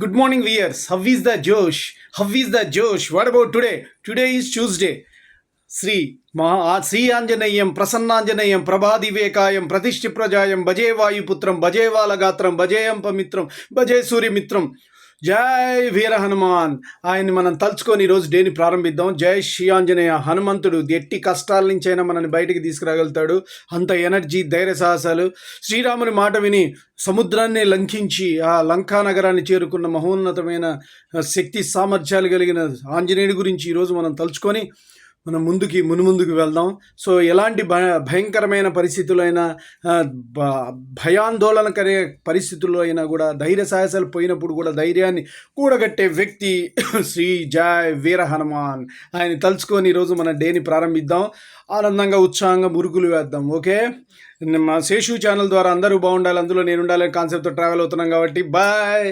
Good morning, viewers. How is the Josh? How is the Josh? What about today? Today is Tuesday. Shri Anjaneyam ప్రసన్నాంజనేయం ప్రభాదివేకాయం ప్రతిష్ఠిప్రజాయం భజే వాయుపుత్రం భజే వాలగాత్రం భజేయం పమిత్రం భజే సూర్యమిత్రం. జై వీర హనుమాన్. ఆయన్ని మనం తలుచుకొని ఈరోజు డేని ప్రారంభిద్దాం. జై శ్రీ ఆంజనేయ. హనుమంతుడు ఎట్టి కష్టాల నుంచైనా మనల్ని బయటికి తీసుకురాగలుగుతాడు. అంత ఎనర్జీ, ధైర్య సాహసాలు. శ్రీరాముని మాట విని సముద్రాన్ని లంఘించి ఆ లంకా నగరాన్ని చేరుకున్న మహోన్నతమైన శక్తి సామర్థ్యాలు కలిగిన ఆంజనేయుడి గురించి ఈరోజు మనం తలుచుకొని మనం మునుముందుకు వెళ్దాం. సో ఎలాంటి భయంకరమైన పరిస్థితులు అయినా, భయాందోళనకరే పరిస్థితుల్లో అయినా కూడా ధైర్య సాహసాలు పోయినప్పుడు కూడా ధైర్యాన్ని కూడగట్టే వ్యక్తి శ్రీ జై వీర హనుమాన్. ఆయన తలుచుకొని ఈరోజు మన డేని ప్రారంభిద్దాం. ఆనందంగా, ఉత్సాహంగా మురుగులు వేద్దాం. ఓకే, మా శేషు ఛానల్ ద్వారా అందరూ బాగుండాలి, అందులో నేను ఉండాలనే కాన్సెప్ట్తో ట్రావెల్ అవుతున్నాం కాబట్టి బాయ్.